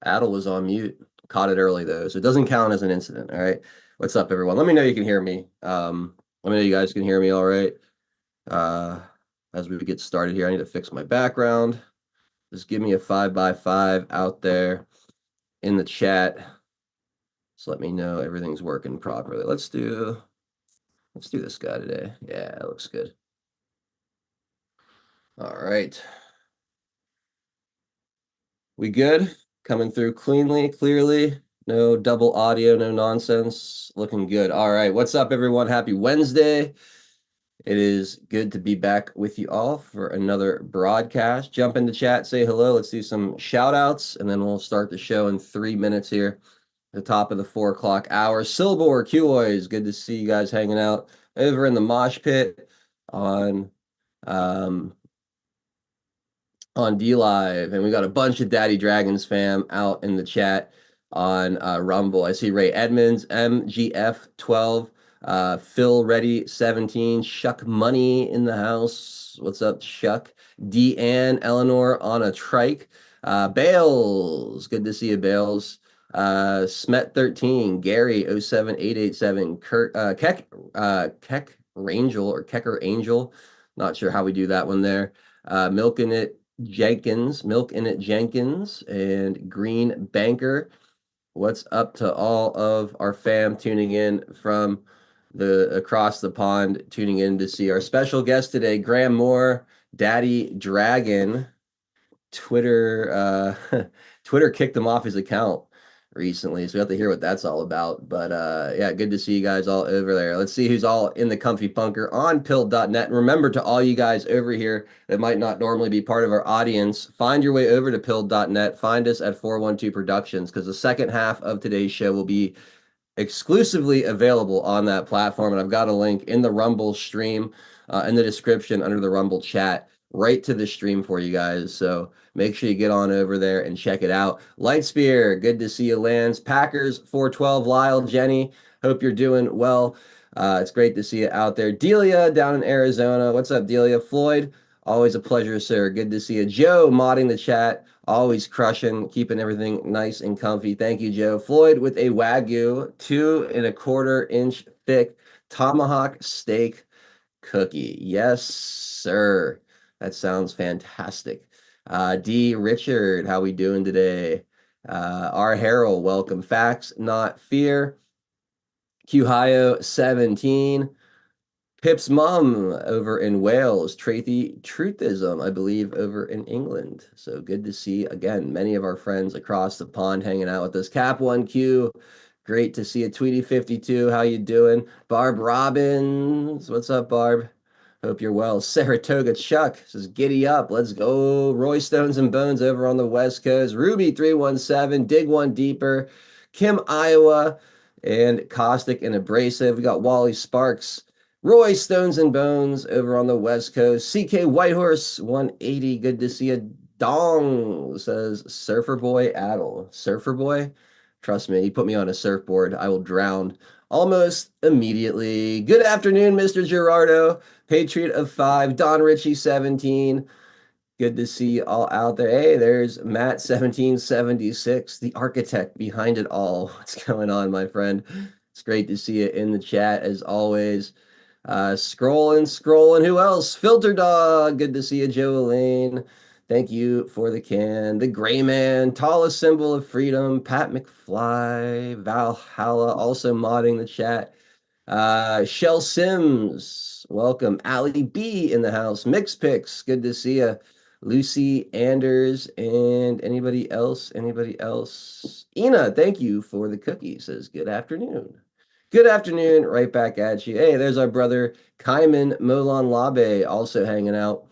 Adel was on mute. Caught it early though, so it doesn't count as an incident. All right. What's up, everyone? Let me know you can hear me. Let me know you guys can hear me all right. Uh, as we get started here, I need to fix my background. Just give me a 5x5 out there in the chat. Just let me know everything's working properly. Let's do this guy today. Yeah, it looks good. All right. We good? Coming through cleanly, clearly. No double audio, no nonsense. Looking good. All right. What's up, everyone? Happy Wednesday. It is good to be back with you all for another broadcast. Jump into chat, say hello. Let's do some shout outs, and then we'll start the show in 3 minutes here. The top of the 4 o'clock hour. Silbor, Q-Boys, good to see you guys hanging out over in the mosh pit on um, on D Live, and we got a bunch of Daddy Dragons fam out in the chat on Rumble. I see Ray Edmonds, MGF12, Phil Reddy 17, Shuck Money in the house. What's up, Shuck? Deanne Eleanor on a trike. Bales, good to see you, Bales. Smet 13, Gary 07887, Kurt Keck Rangel or Kecker Angel. Not sure how we do that one there. Milking It Jenkins, Milk in It Jenkins, and Green Banker. What's up to all of our fam tuning in from the across the pond, tuning in to see our special guest today, Graham Moore, Daddy Dragon. Twitter Twitter kicked him off his account recently, so we have to hear what that's all about. But yeah, good to see you guys all over there. Let's see who's all in the comfy bunker on pilled.net. And remember, to all you guys over here that might not normally be part of our audience, find your way over to pilled.net. Find us at 412 Productions, because the second half of today's show will be exclusively available on that platform. And I've got a link in the Rumble stream, in the description under the Rumble chat, right to the stream for you guys. So make sure you get on over there and check it out. Lightspear, good to see you, Lance. Packers 412, Lyle, Jenny, hope you're doing well. It's great to see you out there. Delia down in Arizona. What's up, Delia? Floyd, always a pleasure, sir. Good to see you. Joe modding the chat. Always crushing, keeping everything nice and comfy. Thank you, Joe. Floyd with a Wagyu 2.25-inch thick tomahawk steak cookie. Yes, sir. That sounds fantastic. D. Richard, how we doing today? R. Harold, welcome. Facts, not fear. Qhio 17. Pip's mom over in Wales, Tracy Truthism, I believe, over in England. So good to see, again, many of our friends across the pond hanging out with us. Cap1Q, great to see you. Tweety52, how you doing? Barb Robbins, what's up, Barb? Hope you're well. Saratoga Chuck says, giddy up, let's go. Roy Stones and Bones over on the West Coast. Ruby317, Dig One Deeper. Kim, Iowa, and Caustic and Abrasive. We got Wally Sparks. Roy Stones and Bones over on the West Coast. CK Whitehorse 180. Good to see you. Dong says Surfer Boy Adel. Surfer Boy? Trust me, he put me on a surfboard. I will drown almost immediately. Good afternoon, Mr. Gerardo. Patriot of 5. Don Ritchie 17. Good to see you all out there. Hey, there's Matt 1776, the architect behind it all. What's going on, my friend? It's great to see you in the chat as always. Scrolling. Who else? Filter Dog. Good to see you, Joe Elaine. Thank you for the can. The Gray Man, tallest symbol of freedom. Pat McFly, Valhalla, also modding the chat. Shell Sims, welcome. Ali B in the house. Mix Picks, good to see you. Lucy Anders, and anybody else? Anybody else? Ina, thank you for the cookie. Says good afternoon. Good afternoon, right back at you. Hey, there's our brother Kaiman Molan Labe also hanging out.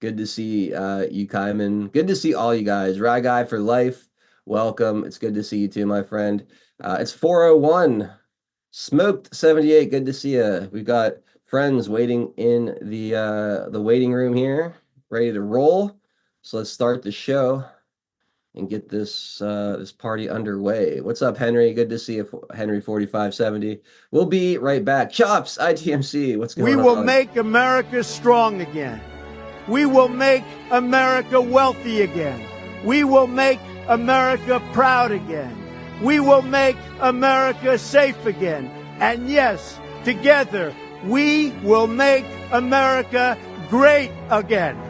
Good to see you, Kaiman. Good to see all you guys. Rye Guy for life. Welcome. It's good to see you too, my friend. It's 401. Smoked 78. Good to see you. We've got friends waiting in the waiting room here, ready to roll. So let's start the show and get this party underway. What's up, Henry? Good to see you, Henry 4570. We'll be right back. Chops, ITMC. What's We going will on? make America strong again. We will make America wealthy again. We will make America proud again. We will make America safe again. And yes, together, we will make America great again.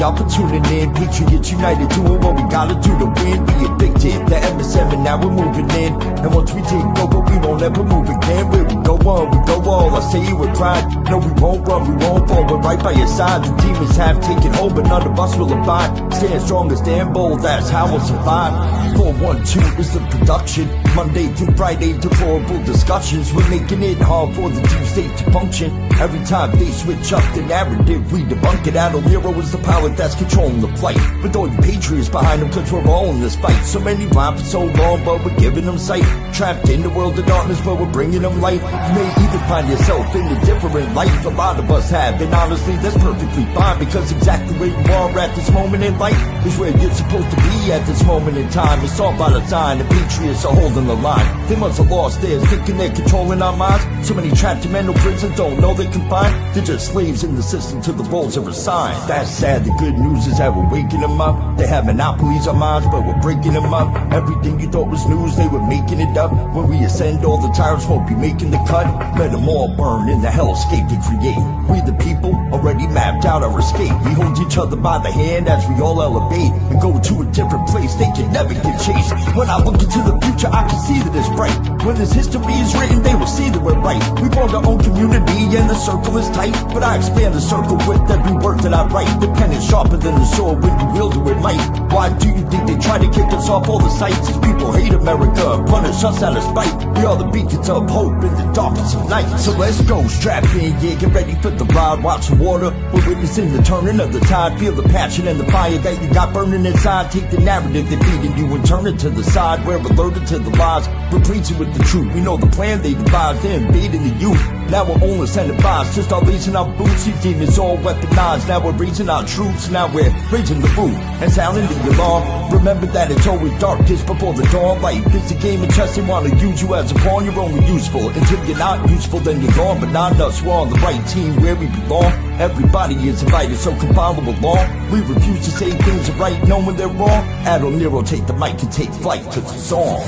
Y'all for tuning in, Patriots United, doing what we gotta do to win. Be addicted, the MS7, now we're moving in. And once we take over, we won't ever move again. Where we go on, we go all, I say it with pride. No, we won't run, we won't fall, we're right by your side. The demons have taken hold, but none of us will abide. Stand strong, stand bold, that's how we'll survive. 412 is the production, Monday through Friday, deplorable discussions. We're making it hard for the deep state to function. Every time they switch up the narrative, we debunk it. Adult Nero is the power that's controlling the plight. With all the patriots behind them, cause we're all in this fight. So many rhyme for so long, but we're giving them sight. Trapped in the world of darkness, but we're bringing them light. You may even find yourself in a different life. A lot of us have, and honestly, that's perfectly fine. Because exactly where you are at this moment in life is where you're supposed to be at this moment in time. It's all by design, the patriots are holding the line. They must have lost theirs, thinking they're controlling our minds. So many trapped in mental prisons don't know they can find. They're just slaves in the system to the roles they're assigned. That's sad, the good news is that we're waking them up. They have monopolies on minds, but we're breaking them up. Everything you thought was news, they were making it up. When we ascend, all the tyrants won't be making the cut. Let them all burn in the hellscape they create. We the people already mapped out our escape. We hold each other by the hand as we all elevate and go to a different place. They can never get chased. When I look into the future, I can see that it's bright. When this history is written, they will see that we're right. We formed our own community and the circle is tight. But I expand the circle with every word that I write. The pen is sharper than the sword when you wield it with might. Why do you think they try to kick us off all the sites? These people hate America, punish us out of spite. We are the beacons of hope in the darkness of night. So let's go, strap in, yeah, get ready for the ride. Watch the water, we're witnessing the turning of the tide. Feel the passion and the fire that you got burning inside. Take the narrative they're feeding you and turn it to the side. We're alerted to the lies, replacing with the truth. We know the plan they devised, they're invading the youth. Now we're only and advised to start raising our boots. These demons all weaponized. Now we're raising our troops. Now we're raising the roof and sounding the alarm. Remember that it's always darkest before the dawn. Life is a game of chess. They want to use you as a pawn. You're only useful until you're not useful, then you're gone. But not us, we're on the right team where we belong. Everybody is invited, so come follow along. We refuse to say things are right knowing they're wrong. Adult Nero, take the mic and take flight to the song.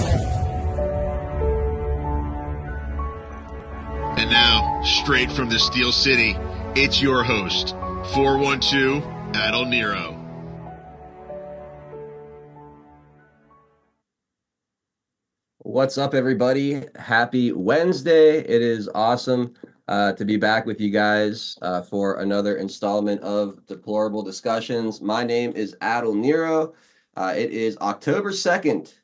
And now, straight from the Steel City, it's your host, 412 Adult Nero. What's up, everybody? Happy Wednesday. It is awesome to be back with you guys for another installment of Deplorable Discussions. My name is Adult Nero. It is October 2nd,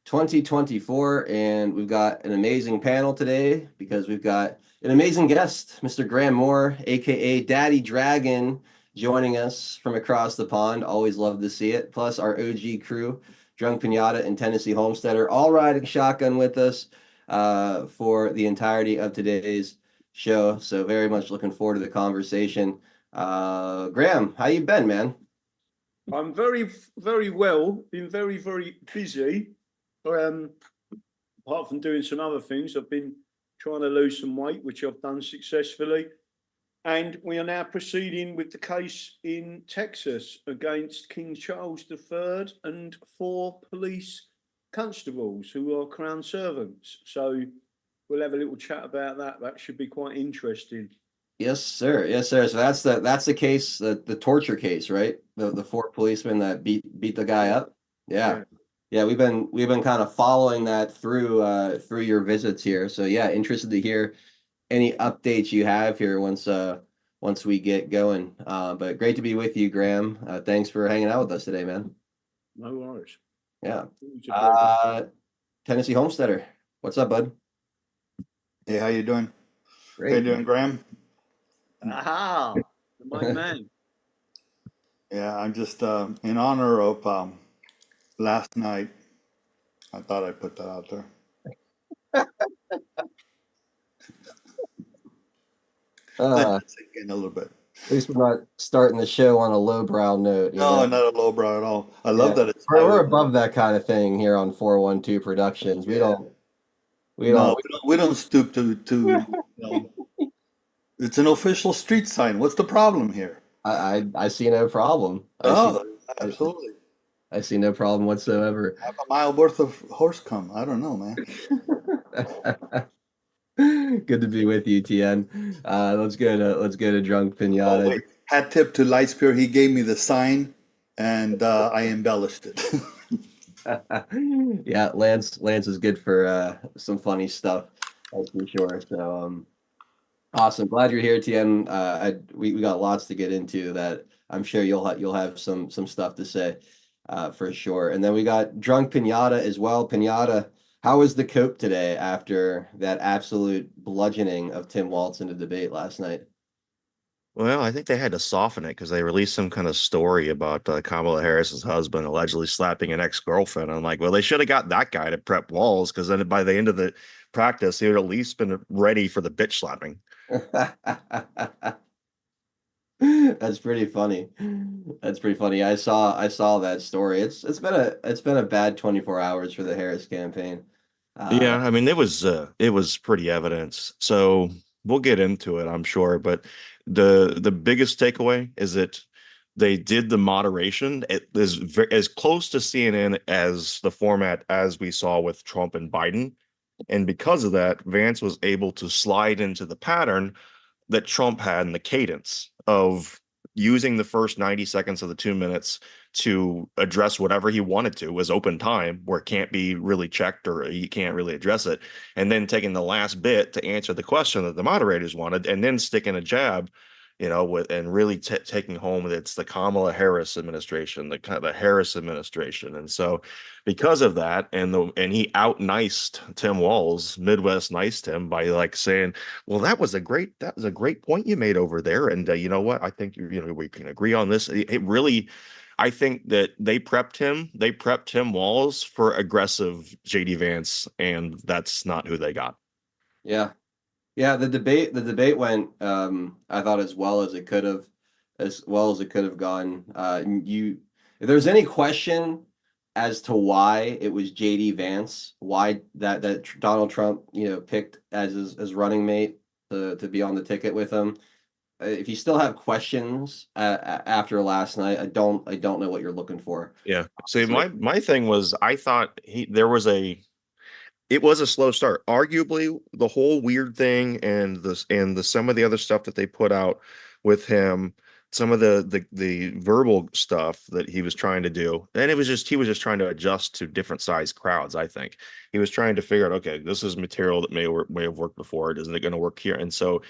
2024, and we've got an amazing panel today because we've got an amazing guest, Mr. Graham Moore, aka Daddy Dragon, joining us from across the pond. Always love to see it. Plus our OG crew, Drunk Pinata and Tennessee Homesteader, all riding shotgun with us for the entirety of today's show. So very much looking forward to the conversation. Graham, how you been, man? I'm very, very well. Been very, very busy. Apart from doing some other things, I've been trying to lose some weight, which I've done successfully. And we are now proceeding with the case in Texas against King Charles III and 4 police constables who are crown servants. So we'll have a little chat about that. That should be quite interesting. Yes, sir. Yes, sir. So that's the case, the torture case, right? The 4 policemen that beat the guy up. Yeah. Yeah, we've been kind of following that through your visits here. So yeah, interested to hear any updates you have here once we get going. But great to be with you, Graham. Thanks for hanging out with us today, man. No worries. Yeah. Tennessee Homesteader, what's up, bud? Hey, how you doing? Great. How you doing, Graham? Aha, my man. Yeah, I'm just in honor of last night. I thought I'd put that out there. Let Uh, that sink in a little bit. at least we're not starting the show on a lowbrow note, you know? No, not a lowbrow at all. I love Yeah. that it's We're highly. above that kind of thing here on 412 Productions. We Yeah. don't, we No, don't, we don't stoop to. It's an official street sign. What's the problem here? I see no problem. Oh, I, absolutely. I see no problem whatsoever. Half a mile worth of horse cum. I don't know, man. Good to be with you, Tien. Let's go to Drunk Oh, Pinata. wait. Hat tip to Lightspear. He gave me the sign, and I embellished it. Yeah, Lance is good for some funny stuff, that's for sure. So awesome. Glad you're here, Tien. We got lots to get into that I'm sure you'll have some stuff to say for sure. And then we got Drunk Pinata as well. Pinata, how was the cope today after that absolute bludgeoning of Tim Waltz in the debate last night? Well, I think they had to soften it because they released some kind of story about Kamala Harris's husband allegedly slapping an ex-girlfriend. I'm like, well, they should have got that guy to prep Walls because then by the end of the practice, he would at least been ready for the bitch slapping. That's pretty funny. That's pretty funny. I saw that story. It's been a bad 24 hours for the Harris campaign. Yeah, Uh, I mean it was pretty evident. So we'll get into it, I'm sure. But the biggest takeaway is that they did the moderation. It is as close to CNN as the format as we saw with Trump and Biden. And because of that, Vance was able to slide into the pattern that Trump had in the cadence of using the first 90 seconds of the 2 minutes to address whatever he wanted to was open time where it can't be really checked or he can't really address it. And then taking the last bit to answer the question that the moderators wanted and then sticking a jab, with and really taking home that it's the Kamala Harris administration, the Harris administration. And so because of that, and he out niced Tim Walz, Midwest niced him by like saying, well, that was a great point you made over there, and you know what? I think we can agree on this. It really, I think that they prepped him. They prepped Tim Walz for aggressive JD Vance, and that's not who they got. yeah. Yeah, the debate went I thought as well as it could have gone. If there's any question as to why it was JD Vance, why that Donald Trump, picked as his running mate to be on the ticket with him. If you still have questions after last night, I don't know what you're looking for. Yeah. See, Honestly. my thing was, I thought it was a slow start. Arguably, the whole weird thing and the some of the other stuff that they put out with him, some of the verbal stuff that he was trying to do, and he was just trying to adjust to different size crowds. I think he was trying to figure out, okay, this is material that may have worked before. Isn't it going to work here? And so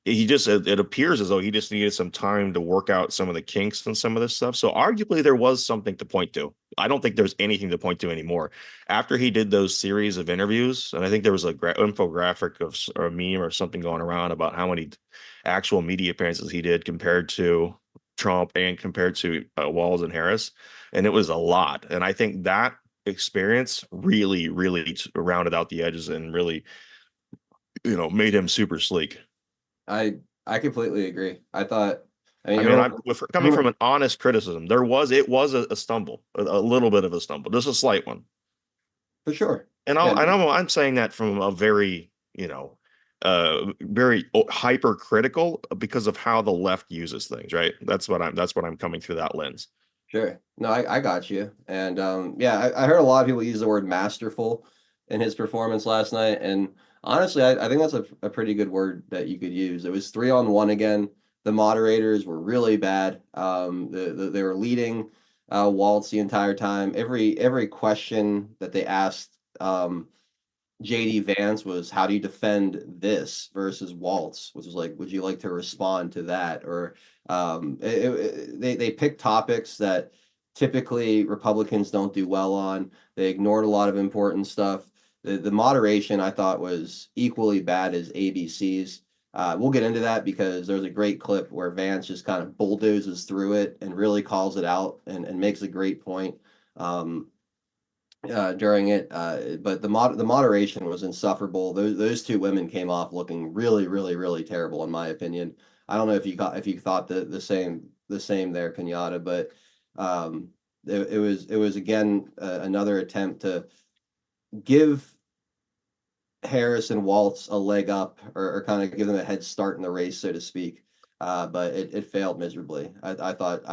it appears as though he just needed some time to work out some of the kinks and some of this stuff. So arguably there was something to point to. I don't think there's anything to point to anymore. After he did those series of interviews, and I think there was a infographic or a meme or something going around about how many actual media appearances he did compared to Trump and compared to Walz and Harris, and it was a lot. And I think that experience really, really rounded out the edges and really, made him super sleek. I completely agree. I mean, I mean, coming from everyone an honest criticism, it was a stumble, a little bit of a stumble, just a slight one. for sure. And Yeah, I'm saying that from a very, very hypercritical because of how the left uses things, right? That's what I'm coming through that lens. sure. No, I got you. And yeah, I heard a lot of people use the word masterful in his performance last night. And honestly, I think that's a pretty good word that you could use. It was 3-on-1 again. The moderators were really bad. They were leading Waltz the entire time. Every question that they asked JD Vance was, how do you defend this versus Waltz, which was like, would you like to respond to that? Or they picked topics that typically Republicans don't do well on. They ignored a lot of important stuff. The moderation I thought was equally bad as ABC's. We'll get into that because there's a great clip where Vance just kind of bulldozes through it and really calls it out and makes a great point. Um, during it. But the moderation was insufferable. Those two women came off looking really, really, really terrible, in my opinion. I don't know if you thought the same there, Kenyatta, but um, it was again another attempt to give Harris and Waltz a leg up, or kind of give them a head start in the race, so to speak. But it failed miserably. I thought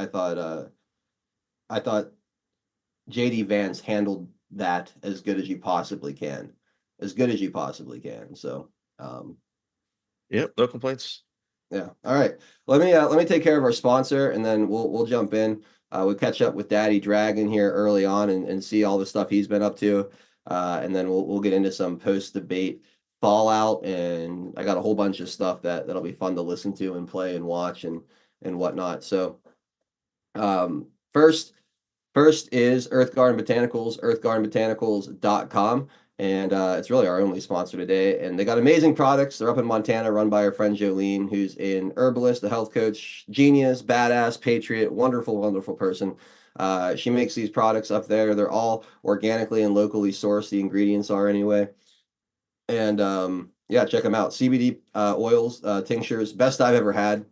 JD Vance handled that as good as you possibly can, as good as you possibly can. So, um, Yep, no complaints. yeah. All right. Let me take care of our sponsor, and then we'll jump in. We'll catch up with Daddy Dragon here early on, and see all the stuff he's been up to. And then we'll get into some post debate fallout, and I got a whole bunch of stuff that'll be fun to listen to and play and watch and whatnot. So, um, first. First is Earth Garden Botanicals, earthgardenbotanicals.com. And it's really our only sponsor today. And they got amazing products. They're up in Montana, run by our friend Jolene, who's an herbalist, a health coach, genius, badass, patriot, wonderful, wonderful person. She makes these products up there. They're all organically and locally sourced. The ingredients are anyway. And yeah, check them out. CBD oils, tinctures, best I've ever had.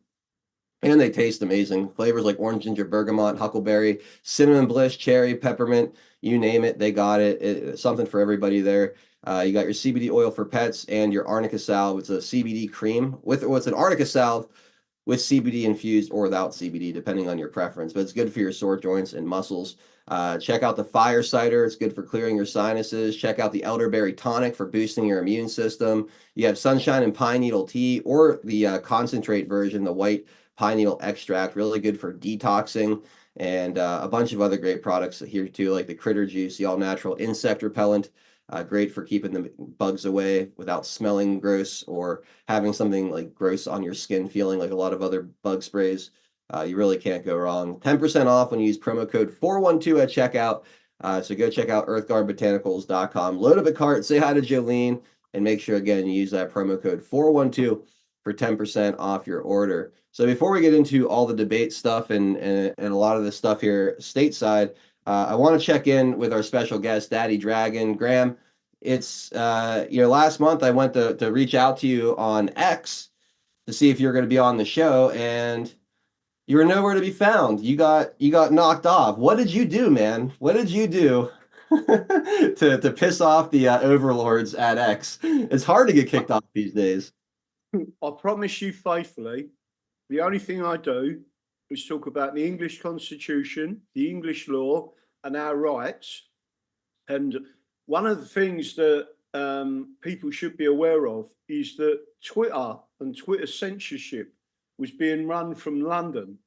And they taste amazing. Flavors like orange ginger, bergamot, huckleberry, cinnamon bliss, cherry, peppermint, you name it, they got it. Something for everybody there. You got your CBD oil for pets and your arnica salve. It's a CBD cream with what's an arnica salve with CBD infused or without CBD, depending on your preference. But it's good for your sore joints and muscles. Check out the fire cider. It's good for clearing your sinuses. Check out the elderberry tonic for boosting your immune system. You have sunshine and pine needle tea, or the concentrate version, the white pine needle extract, really good for detoxing, and a bunch of other great products here too, like the critter juice, the all natural insect repellent, great for keeping the bugs away without smelling gross or having something like gross on your skin, feeling like a lot of other bug sprays. You really can't go wrong. 10% off when you use promo code 412 at checkout. So go check out earthguardbotanicals.com. Load up a cart, say hi to Jolene, and make sure, again, you use that promo code 412 for 10% off your order. So before we get into all the debate stuff and a lot of the stuff here stateside, I want to check in with our special guest, Daddy Dragon. Graham, it's last month I went to reach out to you on X to see if you're going to be on the show, and you were nowhere to be found. You got knocked off. What did you do, man? What did you do to piss off the overlords at X? It's hard to get kicked off these days. I promise you faithfully, the only thing I do is talk about the English Constitution, the English law, and our rights. And one of the things that people should be aware of is that Twitter and Twitter censorship was being run from London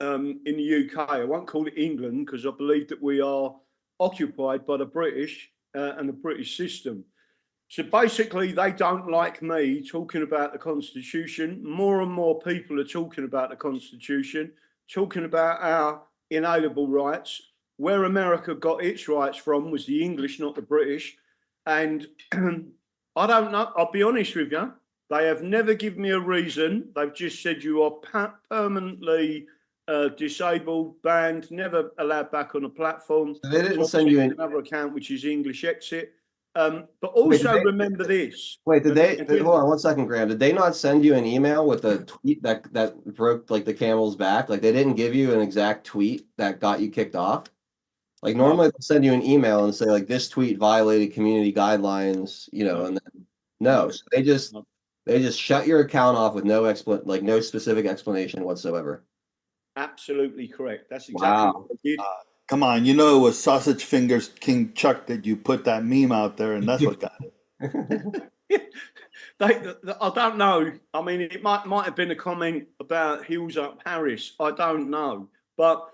in the UK. I won't call it England because I believe that we are occupied by the British and the British system. So basically, they don't like me talking about the Constitution. More and more people are talking about the Constitution, talking about our inalienable rights. Where America got its rights from was the English, not the British. And I don't know. I'll be honest with you. They have never given me a reason. They've just said you are permanently disabled, banned, never allowed back on a platform. So they didn't So send you another account, which is English Exit. But also remember this. Wait, hold on one second, Graham. Did they not send you an email with a tweet that broke like the camel's back? Like they didn't give you an exact tweet that got you kicked off? Like normally they'll send you an email and say like this tweet violated community guidelines, and then no, so they just shut your account off with no specific explanation whatsoever. Absolutely correct. That's exactly Wow. what they did. Come on, it was Sausage Fingers King Chuck that you put that meme out there, and that's what got it. I don't know. I mean, it might have been a comment about Hills Up Harris. I don't know, but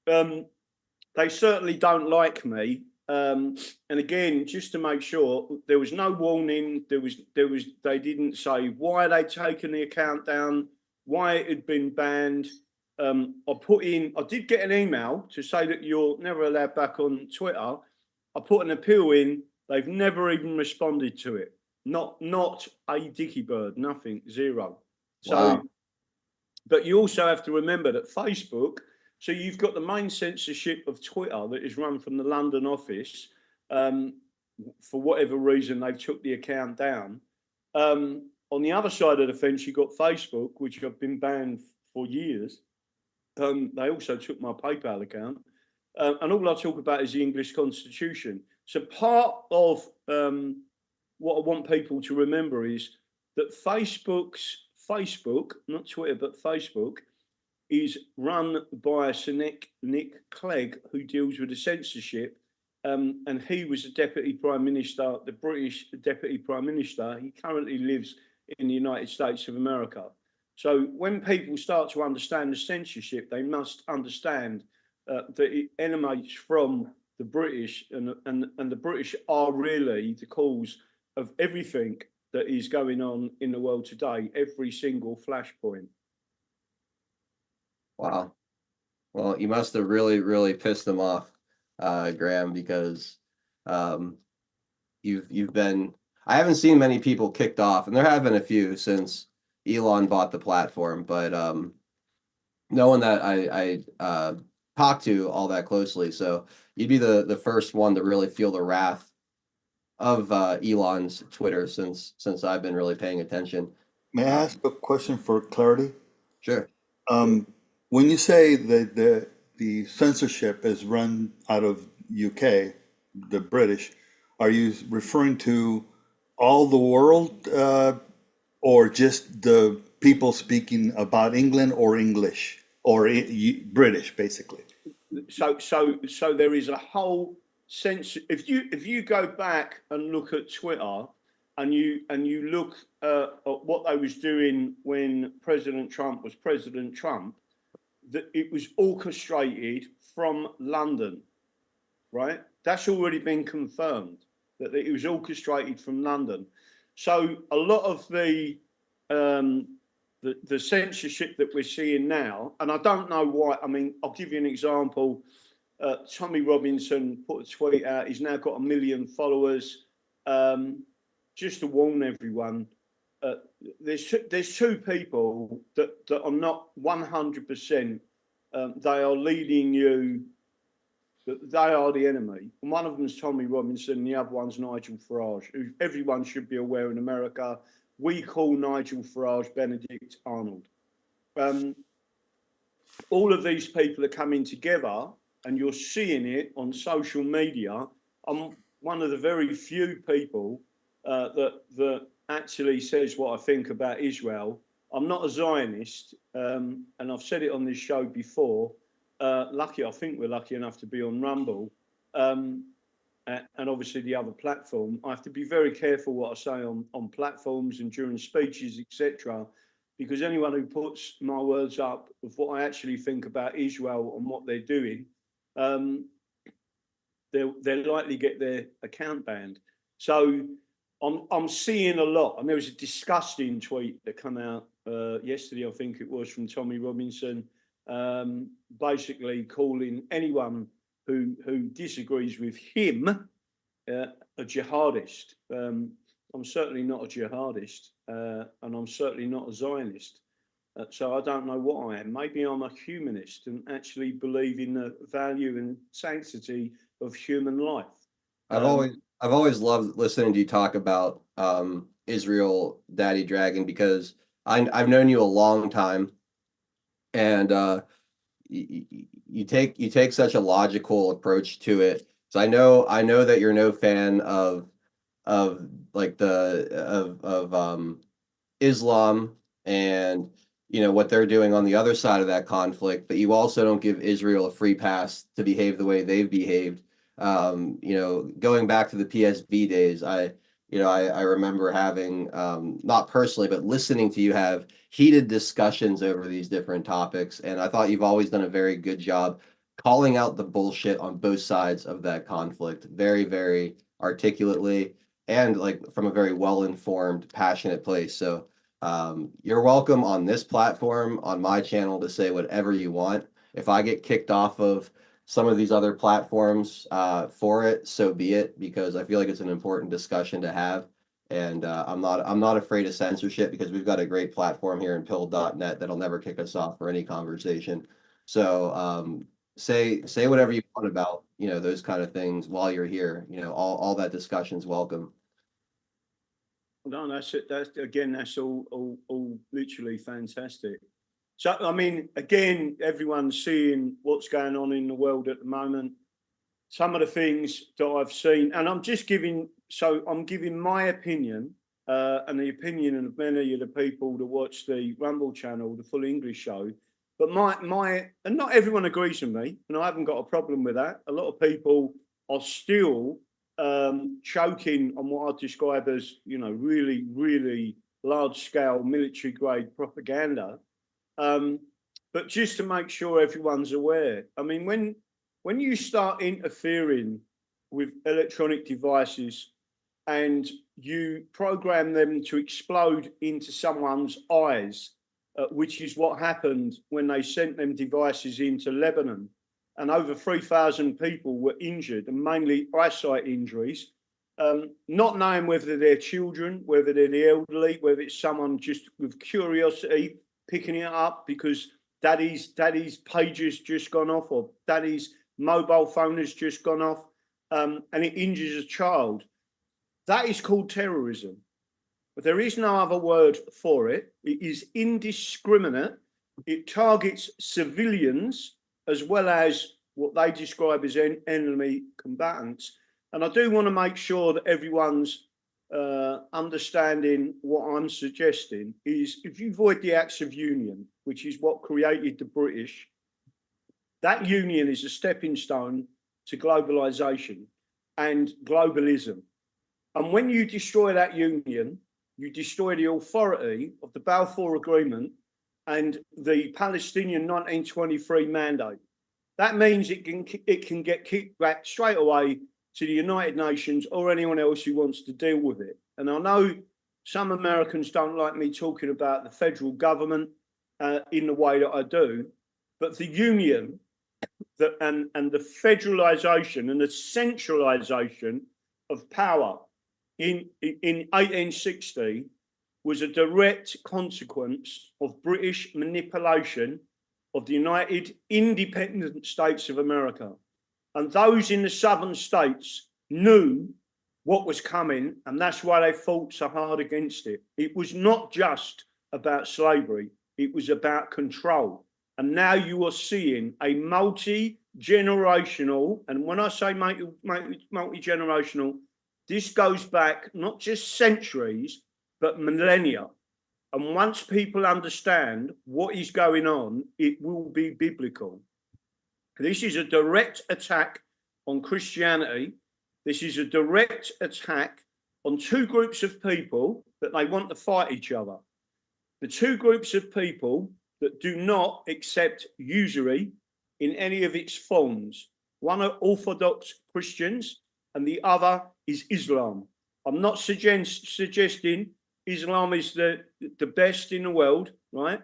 they certainly don't like me. And again, just to make sure, there was no warning. They didn't say why they'd taken the account down, why it had been banned. I did get an email to say that you're never allowed back on Twitter. I put an appeal in. They've never even responded to it. Not a dicky bird, nothing, zero. So, Wow. but you also have to remember that Facebook So you've got the main censorship of Twitter that is run from the London office. Um, for whatever reason, they've took the account down. On the other side of the fence, you've got Facebook, which have been banned for years. They also took my PayPal account. And all I talk about is the English Constitution. So part of what I want people to remember is that Facebook, not Twitter, but Facebook, is run by Sir Nick Clegg, who deals with the censorship. And he was the Deputy Prime Minister, the British Deputy Prime Minister. He currently lives in the United States of America. So when people start to understand the censorship, they must understand that it emanates from the British, and the British are really the cause of everything that is going on in the world today, every single flashpoint. Wow. Well, you must have really, really pissed them off, Graham, because um, you've been. I haven't seen many people kicked off, and there have been a few since Elon bought the platform, but no one that I talked to all that closely. So you'd be the first one to really feel the wrath of Elon's Twitter since I've been really paying attention. May I ask a question for clarity? Sure. When you say that the censorship is run out of UK, the British, are you referring to all the world, or just the people speaking about England or English or British, basically? So there is a whole sense. If you go back and look at Twitter, and you look at what they was doing when President Trump was President Trump, that it was orchestrated from London, right? That's already been confirmed that it was orchestrated from London. So a lot of the censorship that we're seeing now, and I don't know why. I mean, I'll give you an example. Tommy Robinson put a tweet out. He's now got 1 million followers. Just to warn everyone, there's two people that are not 100%. They are leading you. They are the enemy. And one of them is Tommy Robinson, and the other one's Nigel Farage, who everyone should be aware in America. We call Nigel Farage Benedict Arnold. All of these people are coming together, and you're seeing it on social media. I'm one of the very few people that actually says what I think about Israel. I'm not a Zionist, and I've said it on this show before. I think we're lucky enough to be on Rumble, and obviously the other platform. I have to be very careful what I say on platforms and during speeches, etc., because anyone who puts my words up of what I actually think about Israel and what they're doing, they'll likely get their account banned. So I'm seeing a lot, and there was a disgusting tweet that came out yesterday, I think it was, from Tommy Robinson, basically calling anyone who disagrees with him a jihadist. I'm certainly not a jihadist, and I'm certainly not a Zionist. So I don't know what I am. Maybe I'm a humanist and actually believe in the value and sanctity of human life. I've always loved listening to you talk about Israel Daddy Dragon, because I've known you a long time, and you take such a logical approach to it. So I know that you're no fan of like of Islam, and what they're doing on the other side of that conflict, but you also don't give Israel a free pass to behave the way they've behaved. Going back to the PSV days, I remember having, not personally, but listening to you have heated discussions over these different topics, and I thought you've always done a very good job calling out the bullshit on both sides of that conflict, very, very articulately, and like from a very well-informed, passionate place. So you're welcome on this platform, on my channel, to say whatever you want. If I get kicked off of some of these other platforms for it, so be it, because I feel like it's an important discussion to have. And I'm not afraid of censorship, because we've got a great platform here in pill.net that'll never kick us off for any conversation. So say whatever you want about, those kind of things while you're here. All that discussion's welcome. No, that's it. That's all literally fantastic. So, I mean, again, everyone's seeing what's going on in the world at the moment. Some of the things that I've seen, and I'm giving my opinion, and the opinion of many of the people that watch the Rumble channel, the full English show. But and not everyone agrees with me, and I haven't got a problem with that. A lot of people are still choking on what I describe as, really, really large scale military grade propaganda. But just to make sure everyone's aware, I mean, when you start interfering with electronic devices and you program them to explode into someone's eyes, which is what happened when they sent them devices into Lebanon, and over 3,000 people were injured, and mainly eyesight injuries, not knowing whether they're children, whether they're the elderly, whether it's someone just with curiosity picking it up because daddy's pager's just gone off, or daddy's mobile phone has just gone off, and it injures a child. That is called terrorism. But there is no other word for it. It is indiscriminate. It targets civilians as well as what they describe as enemy combatants. And I do want to make sure that everyone's understanding what I'm suggesting is, if you void the Acts of Union, which is what created the British, that union is a stepping stone to globalization and globalism. And when you destroy that union, you destroy the authority of the Balfour Agreement and the Palestinian 1923 mandate. That means it can get kicked back straight away to the United Nations or anyone else who wants to deal with it. And I know some Americans don't like me talking about the federal government in the way that I do, but the union and the federalisation and the centralisation of power in 1860 was a direct consequence of British manipulation of the United Independent States of America. And those in the southern states knew what was coming, and that's why they fought so hard against it. It was not just about slavery, it was about control. And now you are seeing a multi-generational, and when I say multi-generational, this goes back not just centuries, but millennia. And once people understand what is going on, it will be biblical. This is a direct attack on Christianity. This is a direct attack on two groups of people that they want to fight each other. The two groups of people that do not accept usury in any of its forms. One are Orthodox Christians and the other is Islam. I'm not suggesting Islam is the best in the world, right?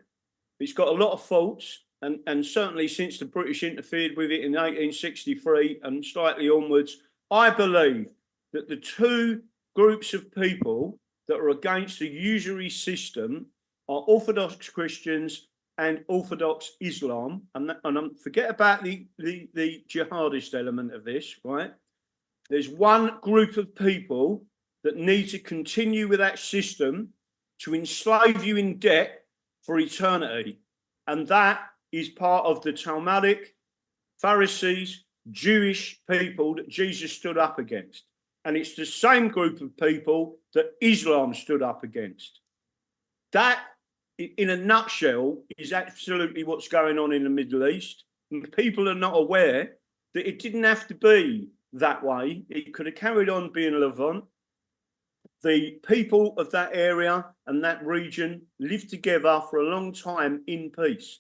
It's got a lot of faults, and certainly since the British interfered with it in 1863 and slightly onwards, I believe that the two groups of people that are against the usury system are Orthodox Christians and Orthodox Islam. And forget about the jihadist element of this, right? There's one group of people that need to continue with that system to enslave you in debt for eternity. And that is part of the Talmudic, Pharisees, Jewish people that Jesus stood up against. And it's the same group of people that Islam stood up against. That, in a nutshell, is absolutely what's going on in the Middle East. And people are not aware that it didn't have to be that way. It could have carried on being Levant. The people of that area and that region lived together for a long time in peace.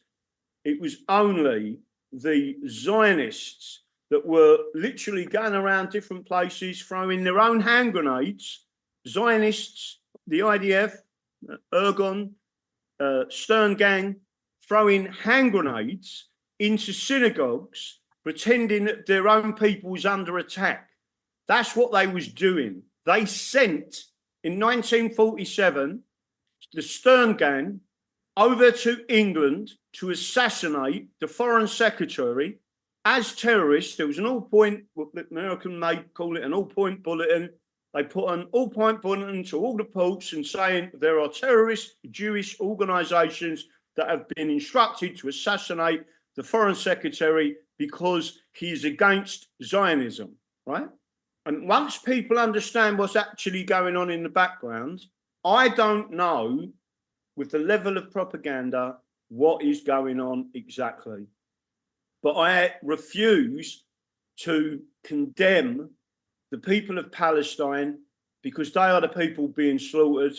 It was only the Zionists that were literally going around different places, throwing their own hand grenades. Zionists, the IDF, Ergon, Stern Gang, throwing hand grenades into synagogues, pretending that their own people was under attack. That's what they was doing. They sent, in 1947, the Stern Gang over to England to assassinate the foreign secretary as terrorists. There was an all-point, what the American may call it an all-point bulletin. They put an all-point bulletin to all the ports and saying there are terrorist Jewish organizations that have been instructed to assassinate the foreign secretary because he is against Zionism, right? And once people understand what's actually going on in the background, I don't know with the level of propaganda what is going on exactly. But I refuse to condemn the people of Palestine because they are the people being slaughtered.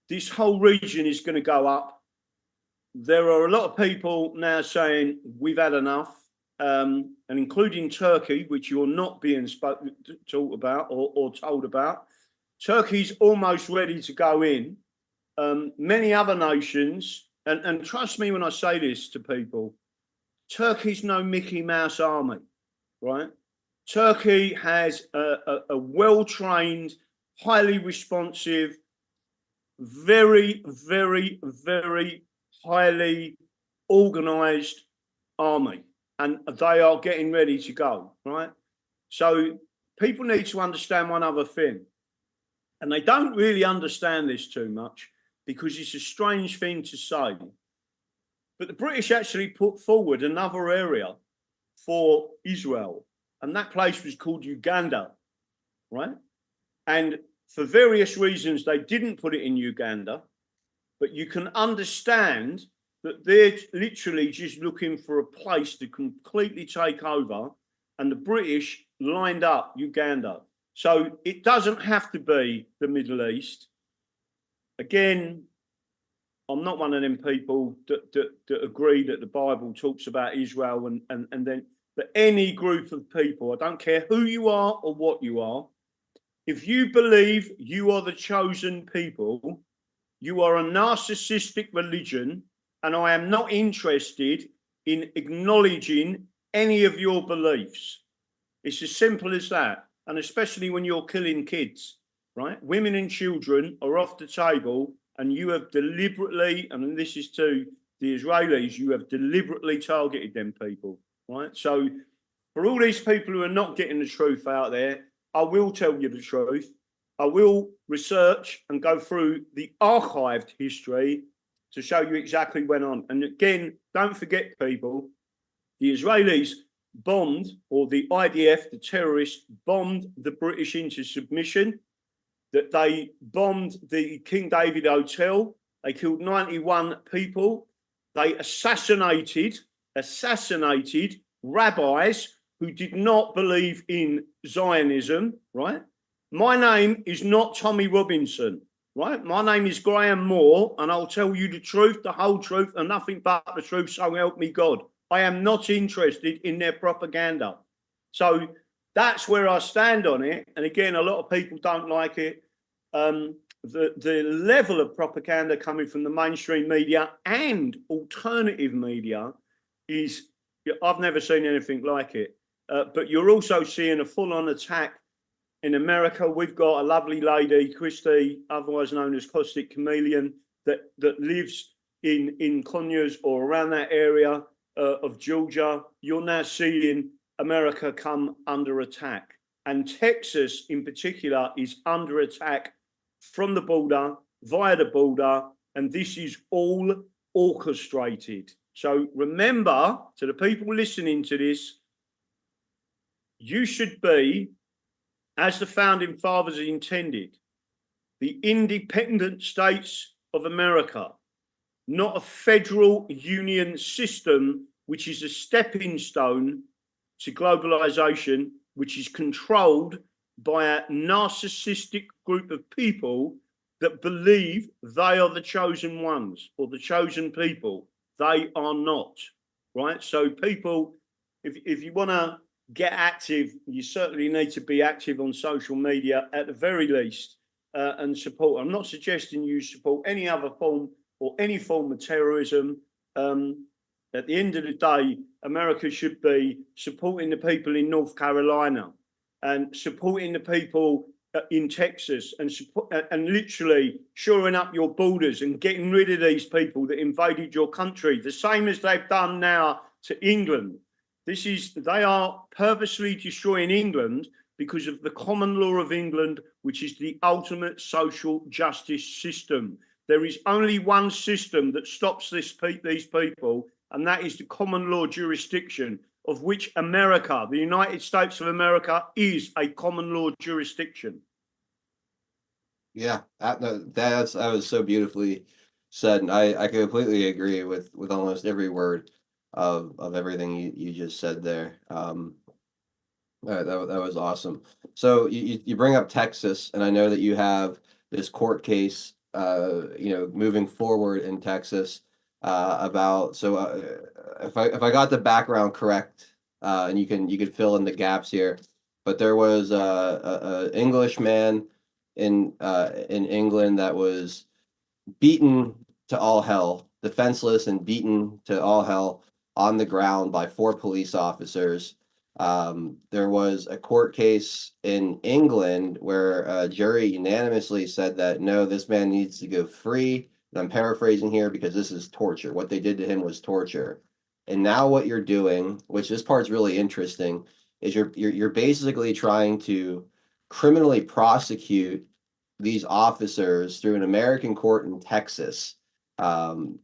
This whole region is going to go up. There are a lot of people now saying we've had enough, and including Turkey, which you're not being talked about or told about. Turkey's almost ready to go in. Many other nations, and trust me when I say this to people, Turkey's no Mickey Mouse army, right? Turkey has a well-trained, highly responsive, very, very, very highly organized army, and they are getting ready to go, right? So people need to understand one other thing, and they don't really understand this too much because it's a strange thing to say. But the British actually put forward another area for Israel, and that place was called Uganda, right? And for various reasons, they didn't put it in Uganda, but you can understand that they're literally just looking for a place to completely take over, and the British lined up Uganda. So it doesn't have to be the Middle East. Again, I'm not one of them people that agree that the Bible talks about Israel and then, but any group of people, I don't care who you are or what you are, if you believe you are the chosen people, you are a narcissistic religion, and I am not interested in acknowledging any of your beliefs. It's as simple as that. And especially when you're killing kids, right? Women and children are off the table, and you have deliberately, and this is to the Israelis, you have deliberately targeted them people, right? So for all these people who are not getting the truth out there, I will tell you the truth. I will research and go through the archived history to show you exactly what went on. And again, don't forget, people, the Israelis bombed, or the IDF, the terrorists, bombed the British into submission, that they bombed the King David Hotel. They killed 91 people. They assassinated rabbis who did not believe in Zionism, right? My name is not Tommy Robinson, right? My name is Graham Moore, and I'll tell you the truth, the whole truth, and nothing but the truth, so help me God. I am not interested in their propaganda. So that's where I stand on it. And again, a lot of people don't like it. The level of propaganda coming from the mainstream media and alternative media is, I've never seen anything like it. But you're also seeing a full-on attack in America. We've got a lovely lady, Christy, otherwise known as Caustic Chameleon, that lives in Conyers or around that area of Georgia. You're now seeing America come under attack. And Texas in particular is under attack from the border, via the border, and this is all orchestrated. So remember, to the people listening to this, you should be, as the founding fathers intended, the independent states of America, not a federal union system, which is a stepping stone to globalization, which is controlled by a narcissistic group of people that believe they are the chosen ones or the chosen people. They are not, right? So people, if you want to get active, you certainly need to be active on social media at the very least, and support. I'm not suggesting you support any other form or any form of terrorism. At the end of the day, America should be supporting the people in North Carolina and supporting the people in Texas and literally shoring up your borders and getting rid of these people that invaded your country, the same as they've done now to England. They are purposely destroying England because of the common law of England, which is the ultimate social justice system. There is only one system that stops these people, and that is the common law jurisdiction, of which America, the United States of America, is a common law jurisdiction. Yeah, that was so beautifully said, and I completely agree with almost every word of everything you just said there. That was awesome. So you bring up Texas, and I know that you have this court case, moving forward in Texas, about. So if I got the background correct, and you could fill in the gaps here, but there was a English man in England that was beaten to all hell, defenseless and beaten to all hell on the ground by four police officers. There was a court case in England where a jury unanimously said that no, this man needs to go free. And I'm paraphrasing here because this is torture. What they did to him was torture. And now what you're doing, which this part's really interesting, is you're basically trying to criminally prosecute these officers through an American court in Texas, um,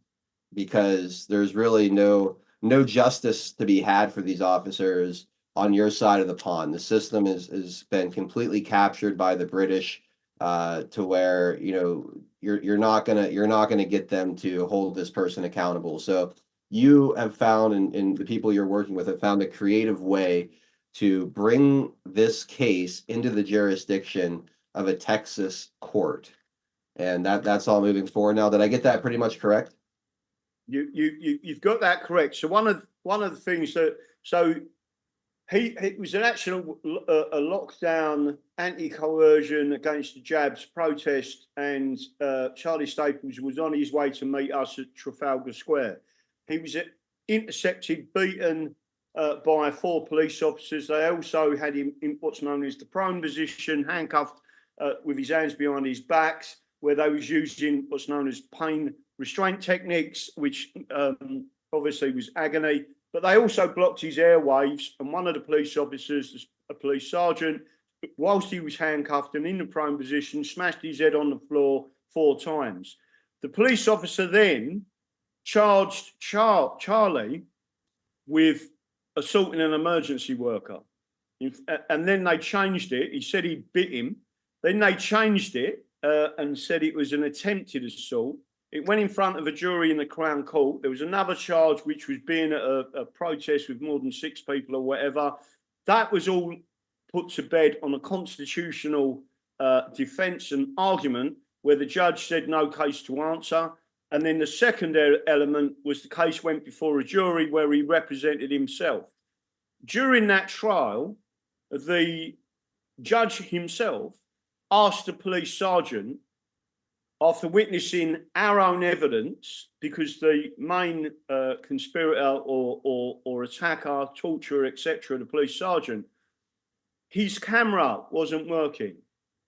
because there's really no justice to be had for these officers on your side of the pond. The system has been completely captured by the British, to where you're not gonna get them to hold this person accountable. So you have found, and the people you're working with have found a creative way to bring this case into the jurisdiction of a Texas court, and that's all moving forward now. Did I get that pretty much correct? You've got that correct. So one of the things that it was an actual a lockdown anti-coercion against the jabs protest, and Charlie Staples was on his way to meet us at Trafalgar Square. He was intercepted, beaten by four police officers. They also had him in what's known as the prone position, handcuffed with his hands behind his back, where they was using what's known as pain restraint techniques, which obviously was agony. But they also blocked his airwaves, and one of the police officers, a police sergeant, whilst he was handcuffed and in the prone position, smashed his head on the floor 4 times. The police officer then charged Charlie with assaulting an emergency worker. And then they changed it. He said he bit him. Then they changed it and said it was an attempted assault. It went in front of a jury in the Crown Court. There was another charge, which was being at a protest with more than 6 people or whatever. That was all put to bed on a constitutional defence and argument where the judge said no case to answer. And then the second element was the case went before a jury where he represented himself. During that trial, the judge himself asked the police sergeant, after witnessing our own evidence, because the main conspirator or attacker, torturer, etc., the police sergeant, his camera wasn't working.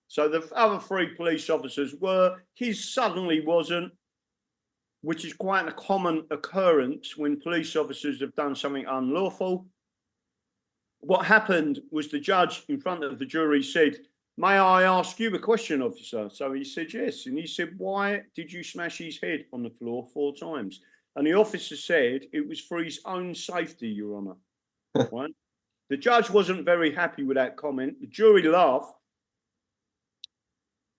So the other 3 police officers were, his suddenly wasn't, which is quite a common occurrence when police officers have done something unlawful. What happened was the judge in front of the jury said, "May I ask you a question, officer?" So he said, "Yes." And he said, "Why did you smash his head on the floor 4 times?" And the officer said, "It was for his own safety, Your Honour." Right? The judge wasn't very happy with that comment. The jury laughed.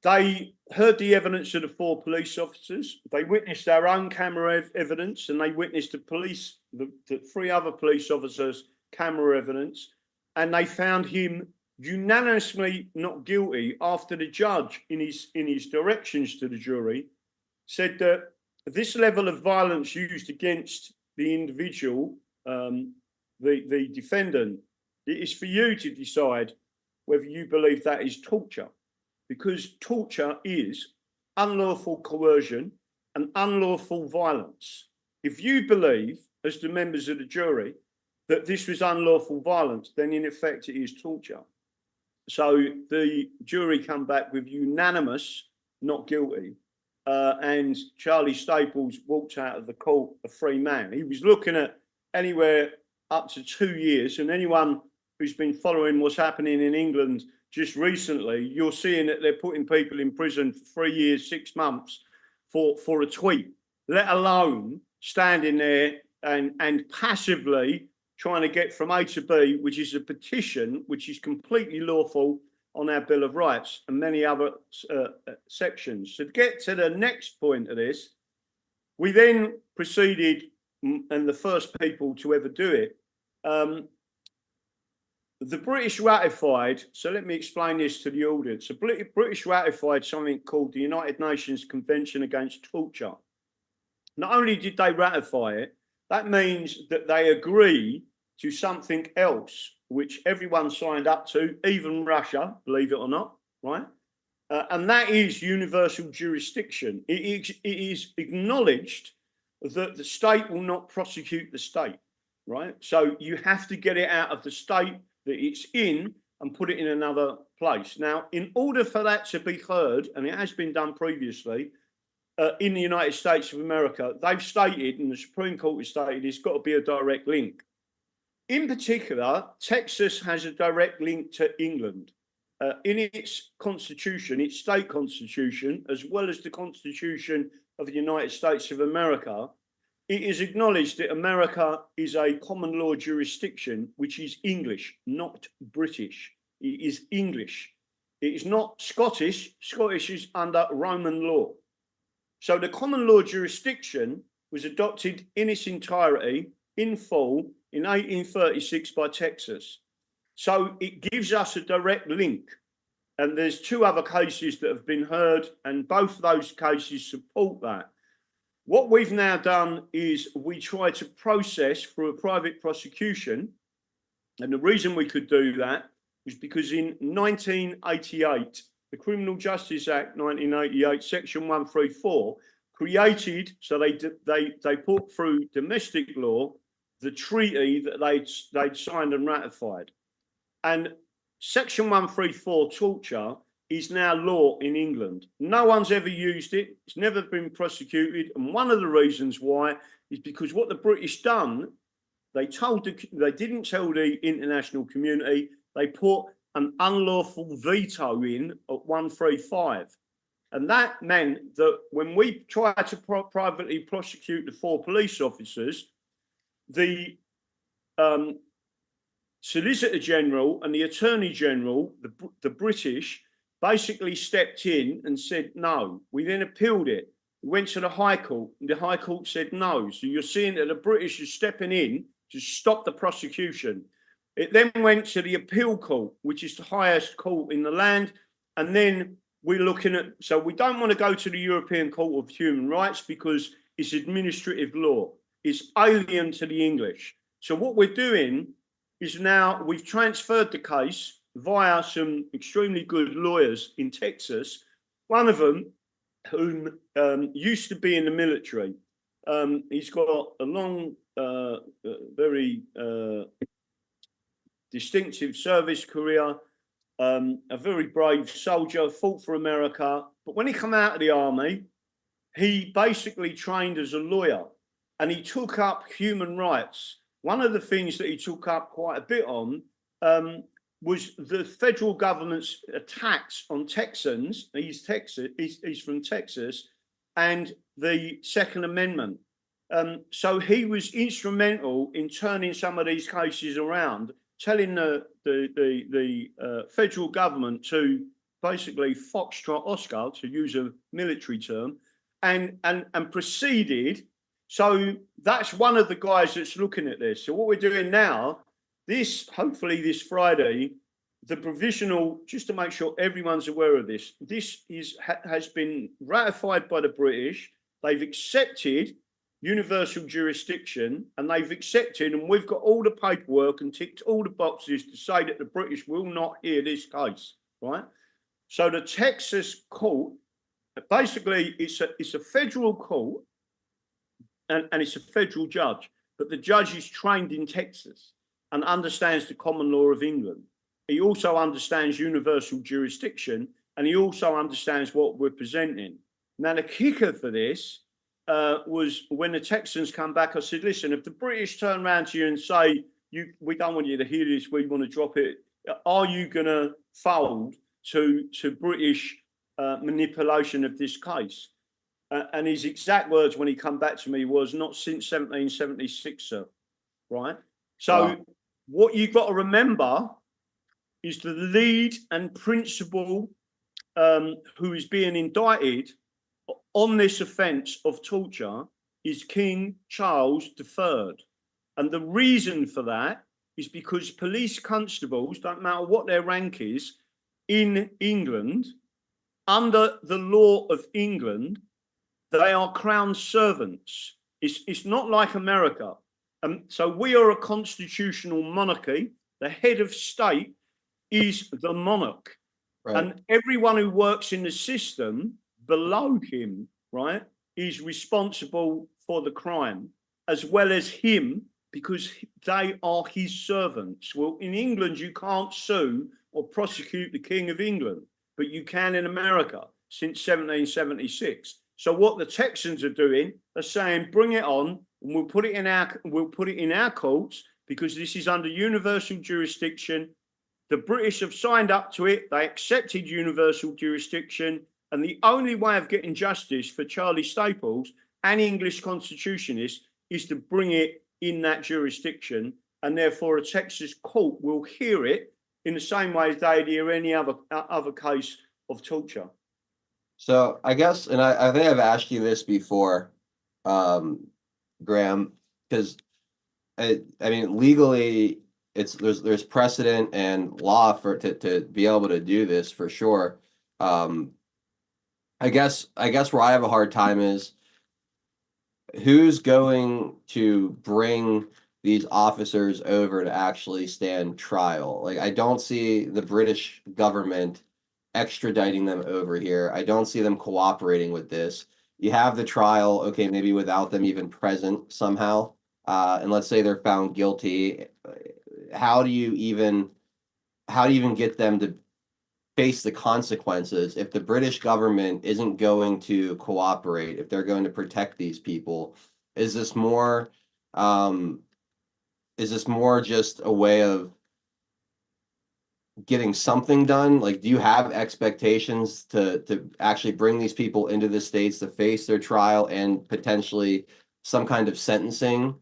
They heard the evidence of the 4 police officers. They witnessed their own camera evidence, and they witnessed the 3 other police officers' camera evidence, and they found him unanimously not guilty after the judge, in his directions to the jury, said that this level of violence used against the individual, the defendant, it is for you to decide whether you believe that is torture, because torture is unlawful coercion and unlawful violence. If you believe, as the members of the jury, that this was unlawful violence, then in effect it is torture. So the jury come back with unanimous not guilty. And Charlie Staples walked out of the court a free man. He was looking at anywhere up to 2 years. And anyone who's been following what's happening in England just recently, you're seeing that they're putting people in prison for 3 years, 6 months for a tweet, let alone standing there and passively trying to get from A to B, which is a petition, which is completely lawful on our Bill of Rights and many other sections. To get to the next point of this, we then proceeded, and the first people to ever do it, the British ratified, so let me explain this to the audience. The British ratified something called the United Nations Convention Against Torture. Not only did they ratify it, that means that they agree to something else, which everyone signed up to, even Russia, believe it or not, right? And that is universal jurisdiction. It is acknowledged that the state will not prosecute the state, right? So you have to get it out of the state that it's in and put it in another place. Now, in order for that to be heard, and it has been done previously, in the United States of America, they've stated, and the Supreme Court has stated, it's got to be a direct link. In particular, Texas has a direct link to England. In its constitution, its state constitution, as well as the Constitution of the United States of America, it is acknowledged that America is a common law jurisdiction, which is English, not British. It is English. It is not Scottish. Scottish is under Roman law. So the common law jurisdiction was adopted in its entirety, in full, in 1836 by Texas. So it gives us a direct link. And there's 2 other cases that have been heard, and both of those cases support that. What we've now done is we try to process through a private prosecution. And the reason we could do that was because in 1988, the Criminal Justice Act 1988, Section 134, created, so they put through domestic law the treaty that they'd signed and ratified. And Section 134, torture, is now law in England. No one's ever used it. It's never been prosecuted. And one of the reasons why is because what the British done, they didn't tell the international community. They put an unlawful veto in at 135. And that meant that when we tried to privately prosecute the 4 police officers, the Solicitor General and the Attorney General, the British, basically stepped in and said no. We then appealed it. We went to the High Court, and the High Court said no. So you're seeing that the British are stepping in to stop the prosecution. It then went to the Appeal Court, which is the highest court in the land. And then we're looking at, so we don't want to go to the European Court of Human Rights because it's administrative law. It's alien to the English. So what we're doing is now we've transferred the case via some extremely good lawyers in Texas. One of them, who used to be in the military, he's got a long, very distinctive service career, a very brave soldier, fought for America. But when he came out of the army, he basically trained as a lawyer and he took up human rights. One of the things that he took up quite a bit on was the federal government's attacks on Texans. He's from Texas, and the Second Amendment. So he was instrumental in turning some of these cases around, telling the federal government to basically foxtrot Oscar, to use a military term, and proceeded. So that's one of the guys that's looking at this. So what we're doing now, hopefully this Friday, the provisional, just to make sure everyone's aware of this, has been ratified by the British. They've accepted universal jurisdiction, and they've accepted, and we've got all the paperwork and ticked all the boxes to say that the British will not hear this case, right? So the Texas court, basically it's a federal court, and it's a federal judge, but the judge is trained in Texas and understands the common law of England. he also understands universal jurisdiction, and he also understands what we're presenting. Now, the kicker for this was when the Texans come back, I said, listen, if the British turn around to you and say, we don't want you to hear this, we want to drop it, are you going to fold to British manipulation of this case? And his exact words when he come back to me was, not since 1776, sir. Right? So Wow. what you've got to remember is the lead and principal who is being indicted on this offence of torture is King Charles III. And the reason for that is because police constables, don't matter what their rank is, in England, under the law of England, they are crown servants. It's not like America. So we are a constitutional monarchy. The head of state is the monarch. Right. And everyone who works in the system below him, right, is responsible for the crime, as well as him, because they are his servants. Well, in England, you can't sue or prosecute the King of England, but you can in America since 1776. So what the Texans are doing, they're saying, bring it on, and we'll put it in our courts, because this is under universal jurisdiction. The British have signed up to it. They accepted universal jurisdiction. And the only way of getting justice for Charlie Staples and English constitutionists is to bring it in that jurisdiction. And therefore, a Texas court will hear it in the same way as they'd hear any other case of torture. So I guess, and I think I've asked you this before, Graham, because I mean, legally, there's precedent and law for to be able to do this for sure. I guess where I have a hard time is who's going to bring these officers over to actually stand trial. Like, I don't see the British government extraditing them over here. I don't see them cooperating with this. You have the trial, okay, maybe without them even present somehow. And let's say they're found guilty. How do you even get them to face the consequences if the British government isn't going to cooperate, if they're going to protect these people? Is this more just a way of getting something done? Like, do you have expectations to actually bring these people into the States to face their trial and potentially some kind of sentencing?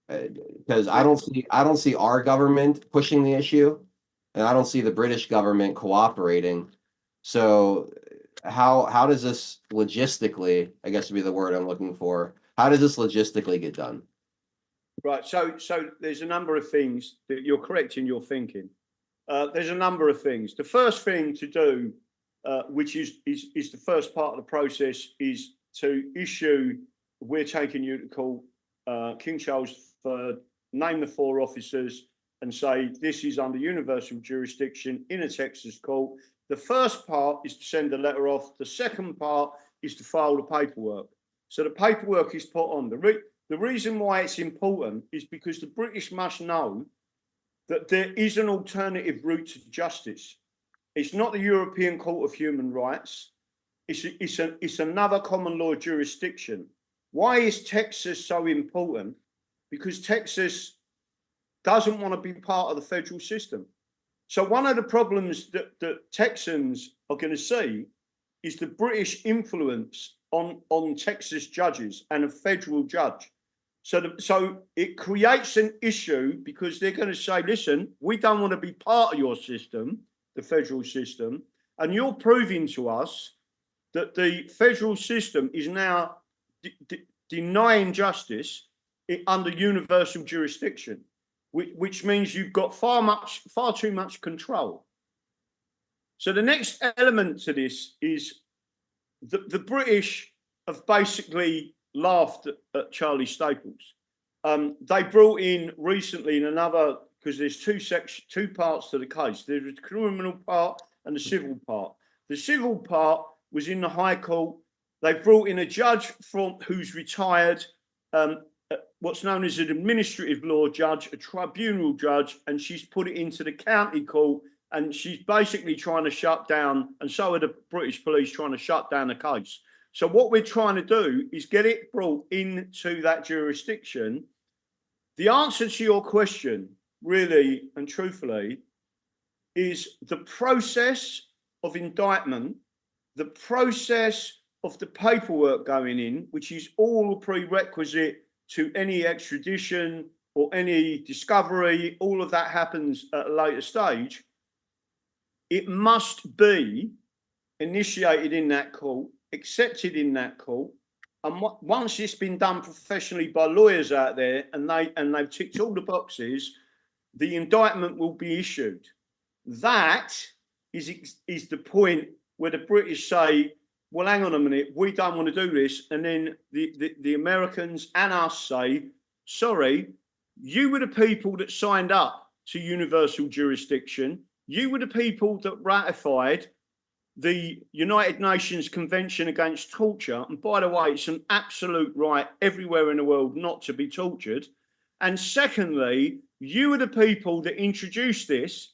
Because I don't see our government pushing the issue, and I don't see the British government cooperating. So how does this logistically, I guess would be the word I'm looking for, how does this logistically get done? Right. So there's a number of things that you're correct in your thinking. There's a number of things. The first thing to do, which is the first part of the process, is to issue, we're taking you to court, King Charles III, name the 4 officers and say, this is under universal jurisdiction in a Texas court. The first part is to send a letter off. The second part is to file the paperwork. So the paperwork is put on. The reason why it's important is because the British must know that there is an alternative route to justice. It's not the European Court of Human Rights. It's another common law jurisdiction. Why is Texas so important? Because Texas doesn't want to be part of the federal system. So one of the problems that Texans are going to see is the British influence on Texas judges and a federal judge. So it creates an issue because they're going to say, listen, we don't want to be part of your system, the federal system, and you're proving to us that the federal system is now denying justice under universal jurisdiction, which means you've got far too much control. So the next element to this is the British have basically laughed at Charlie Staples. They brought in recently in another, because there's two parts to the case. There's the criminal part and the civil part. The civil part was in the High Court. They brought in a judge who's retired, what's known as an administrative law judge, a tribunal judge, and she's put it into the county court And she's basically trying to shut down, and so are the British police trying to shut down the case. So what we're trying to do is get it brought into that jurisdiction. The answer to your question, really and truthfully, is the process of indictment, the process of the paperwork going in, which is all a prerequisite to any extradition or any discovery. All of that happens at a later stage. It must be initiated in that court, accepted in that court, and once it's been done professionally by lawyers out there and they've ticked all the boxes, the indictment will be issued. That is the point where the British say, well, hang on a minute, we don't want to do this. And then the Americans and us say, sorry, you were the people that signed up to universal jurisdiction. You were the people that ratified the United Nations Convention Against Torture. And by the way, it's an absolute right everywhere in the world not to be tortured. And secondly, you were the people that introduced this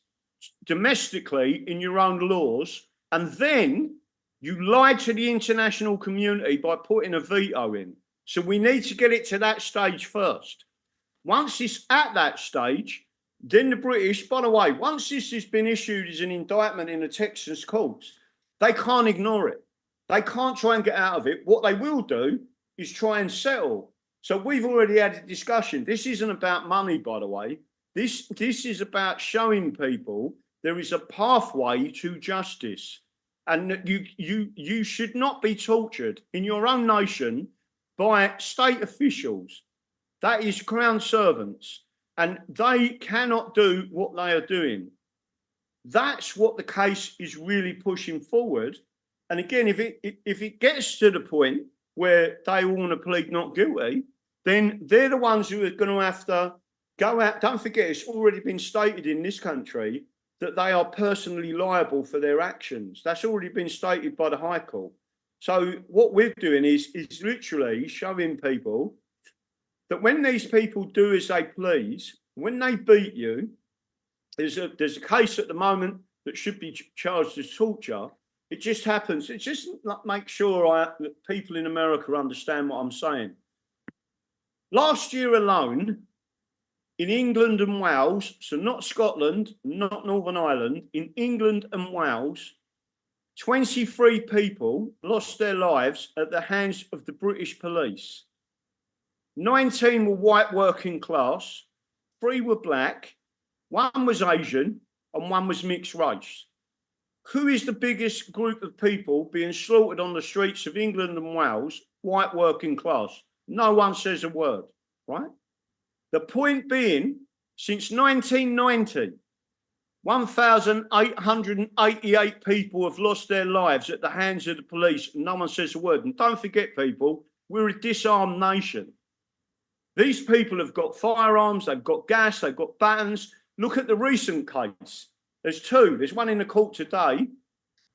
domestically in your own laws. And then you lied to the international community by putting a veto in. So we need to get it to that stage first. Once it's at that stage, then the British, by the way, once this has been issued as an indictment in the Texas courts, they can't ignore it. They can't try and get out of it. What they will do is try and settle. So we've already had a discussion. This isn't about money, by the way. This is about showing people there is a pathway to justice, and that you should not be tortured in your own nation by state officials. That is crown servants, and they cannot do what they are doing. That's what the case is really pushing forward. And again, if it gets to the point where they want to plead not guilty, then they're the ones who are going to have to go out. Don't forget, it's already been stated in this country that they are personally liable for their actions. That's already been stated by the High Court. So what we're doing is literally showing people that when these people do as they please, when they beat you, there's a case at the moment that should be charged as torture. It just happens. It just make sure that people in America understand what I'm saying. Last year alone, in England and Wales, so not Scotland, not Northern Ireland, in England and Wales, 23 people lost their lives at the hands of the British police. 19 were white working class, 3 were black, 1 was Asian, and 1 was mixed race. Who is the biggest group of people being slaughtered on the streets of England and Wales? White working class. No one says a word, right? The point being, since 1990, 1,888 people have lost their lives at the hands of the police, and no one says a word. And don't forget, people, we're a disarmed nation. These people have got firearms, they've got gas, they've got batons. Look at the recent case. There's 2. There's one in the court today,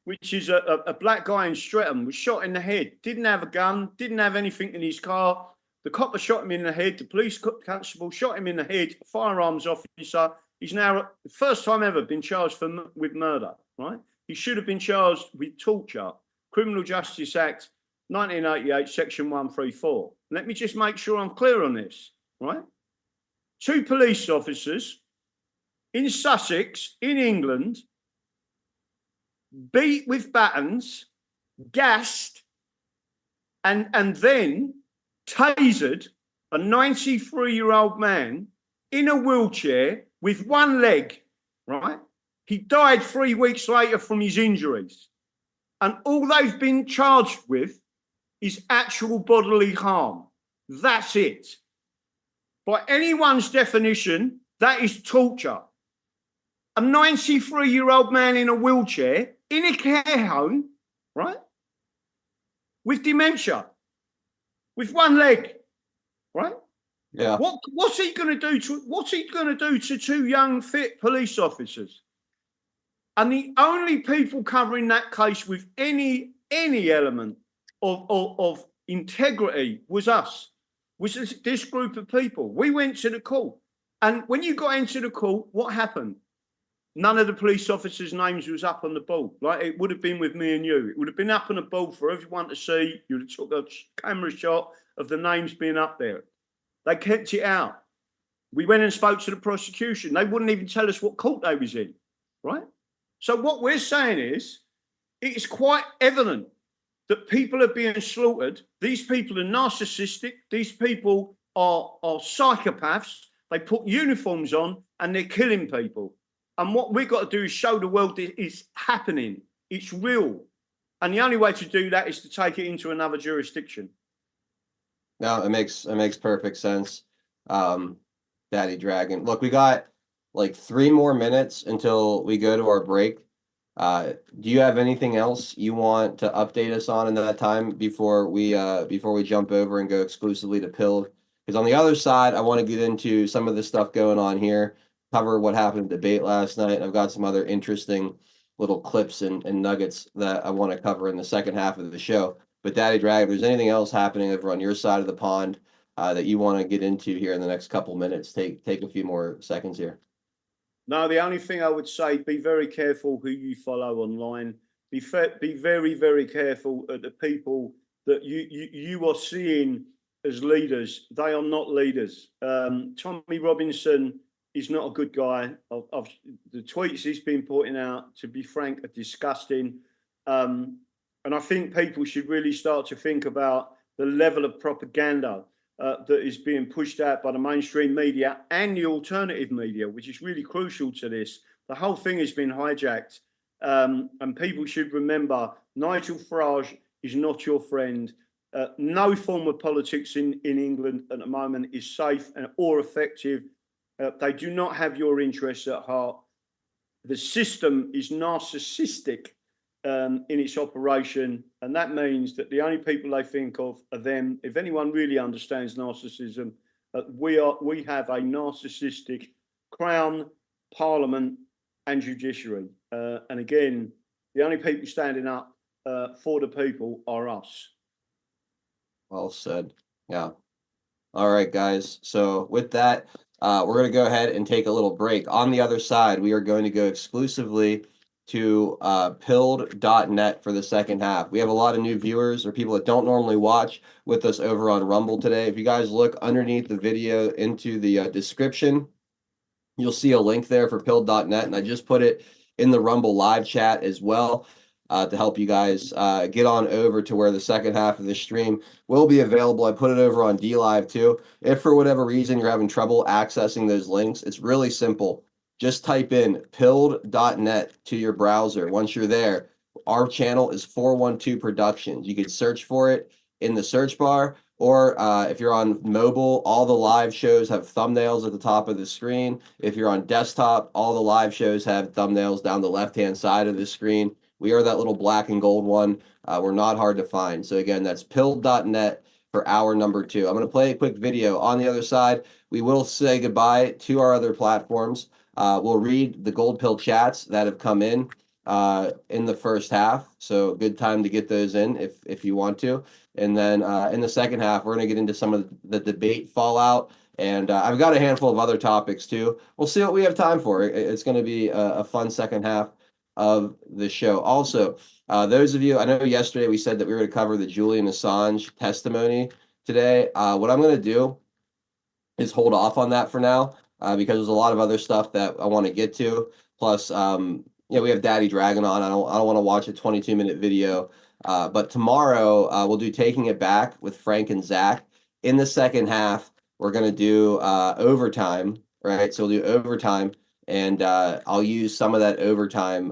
which is a black guy in Streatham, was shot in the head, didn't have a gun, didn't have anything in his car. The copper shot him in the head. The police constable shot him in the head. Firearms officer. He's now, the first time ever, been charged with murder, right? He should have been charged with torture. Criminal Justice Act 1988, Section 134. Let me just make sure I'm clear on this, right? 2 police officers in Sussex, in England, beat with batons, gassed, and then tasered a 93-year-old man in a wheelchair with 1 leg, right? He died 3 weeks later from his injuries. And all they've been charged with is actual bodily harm. That's it. By anyone's definition, that is torture. A 93-year-old man in a wheelchair, in a care home, right? With dementia, with 1 leg, right? Yeah. What's he going to do to 2 young, fit police officers? And the only people covering that case with any element of integrity was us, was this group of people. We went to the court, and when you got into the court, what happened? none of the police officers' names was up on the board. Like, it would have been with me and you. It would have been up on the board for everyone to see. You would have took a camera shot of the names being up there. They kept it out. We went and spoke to the prosecution. They wouldn't even tell us what court they was in, right? So what we're saying is, it is quite evident that people are being slaughtered. These people are narcissistic. These people are psychopaths. They put uniforms on and they're killing people. And what we've got to do is show the world that it's happening. It's real. And the only way to do that is to take it into another jurisdiction. No, it makes perfect sense. Daddy Dragon. Look, we got like 3 more minutes until we go to our break. Do you have anything else you want to update us on in that time before we jump over and go exclusively to Pilled? Because on the other side, I want to get into some of the stuff going on here, cover what happened at the debate last night. I've got some other interesting little clips and nuggets that I want to cover in the second half of the show. But Daddy Dragon, if there's anything else happening over on your side of the pond that you want to get into here in the next couple minutes, take a few more seconds here. No, the only thing I would say, be very careful who you follow online. Be very, very careful at the people that you are seeing as leaders. They are not leaders. Tommy Robinson is not a good guy. The tweets he's been putting out, to be frank, are disgusting. And I think people should really start to think about the level of propaganda that is being pushed out by the mainstream media and the alternative media, which is really crucial to this. The whole thing has been hijacked. And people should remember, Nigel Farage is not your friend. No form of politics in England at the moment is safe or effective. They do not have your interests at heart. The system is narcissistic in its operation, and that means that the only people they think of are them. If anyone really understands narcissism, we have a narcissistic Crown, Parliament, and judiciary. And again, the only people standing up for the people are us. Well said. Yeah. All right, guys. So with that, we're going to go ahead and take a little break. On the other side, we are going to go exclusively to pilled.net for the second half. We have a lot of new viewers or people that don't normally watch with us over on Rumble today. If you guys look underneath the video into the description, you'll see a link there for pilled.net, and I just put it in the Rumble live chat as well to help you guys get on over to where the second half of the stream will be available. I put it over on DLive too. If for whatever reason you're having trouble accessing those links, it's really simple. Just type in pilled.net to your browser. Once you're there, our channel is 412 Productions. You could search for it in the search bar, or if you're on mobile, all the live shows have thumbnails at the top of the screen. If you're on desktop, all the live shows have thumbnails down the left-hand side of the screen. We are that little black and gold one. We're not hard to find. So again, that's pilled.net for hour number 2. I'm going to play a quick video. On the other side, we will say goodbye to our other platforms. We'll read the gold pill chats that have come in the first half. So good time to get those in if you want to. And then in the second half, we're going to get into some of the debate fallout. And I've got a handful of other topics too. We'll see what we have time for. It's going to be a fun second half of the show. Also, those of you, I know yesterday we said that we were going to cover the Julian Assange testimony today. What I'm going to do is hold off on that for now because there's a lot of other stuff that I want to get to. Plus, we have Daddy Dragon on. I don't want to watch a 22-minute video. But tomorrow we'll do Taking It Back with Frank and Zach. In the second half, we're going to do overtime, right? So we'll do overtime, and I'll use some of that overtime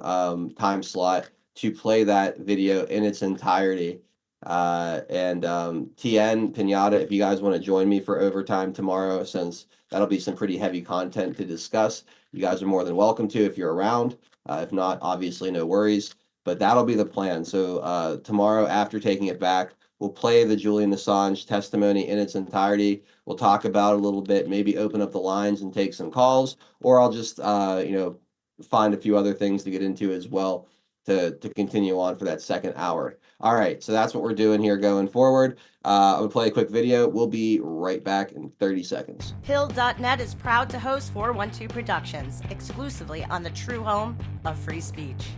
time slot to play that video in its entirety. And TN, Pinata, if you guys want to join me for overtime tomorrow, since that'll be some pretty heavy content to discuss, you guys are more than welcome to if you're around. If not, obviously no worries. But that'll be the plan. So tomorrow, after Taking It Back, we'll play the Julian Assange testimony in its entirety. We'll talk about it a little bit, maybe open up the lines and take some calls, or I'll just find a few other things to get into as well to continue on for that second hour. All right, so that's what we're doing here going forward. I'm gonna play a quick video. We'll be right back in 30 seconds. Pill.net is proud to host 412 Productions exclusively on the true home of free speech.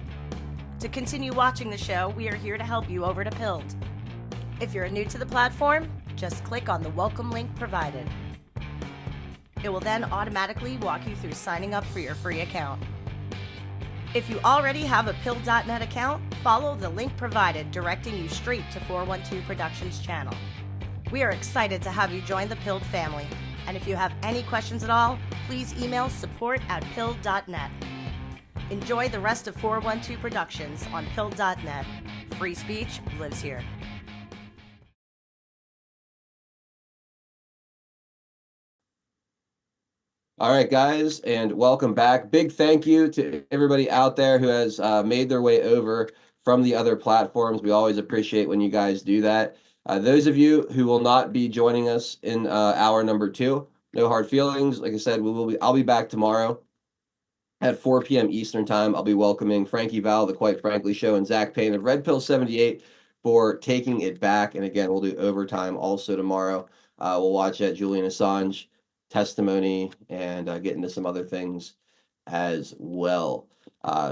To continue watching the show, we are here to help you over to Pilled. If you're new to the platform, just click on the welcome link provided. It will then automatically walk you through signing up for your free account. If you already have a Pill.net account, follow the link provided directing you straight to 412 Productions channel. We are excited to have you join the Pilled family, and if you have any questions at all, please email support@pill.net. Enjoy the rest of 412 Productions on Pill.net. Free speech lives here. All right, guys, and welcome back. Big thank you to everybody out there who has made their way over from the other platforms. We always appreciate when you guys do that. Those of you who will not be joining us in hour number 2, no hard feelings. Like I said, I'll be back tomorrow at 4 p.m. Eastern time. I'll be welcoming Frankie Val, the Quite Frankly Show, and Zach Payne of Red Pill 78 for Taking It Back. And again, we'll do overtime also tomorrow. We'll watch that Julian Assange testimony and get into some other things as well.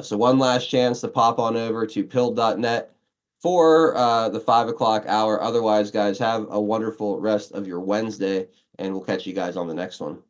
So one last chance to pop on over to pill.net for the 5 o'clock hour. Otherwise, guys, have a wonderful rest of your Wednesday, and we'll catch you guys on the next one.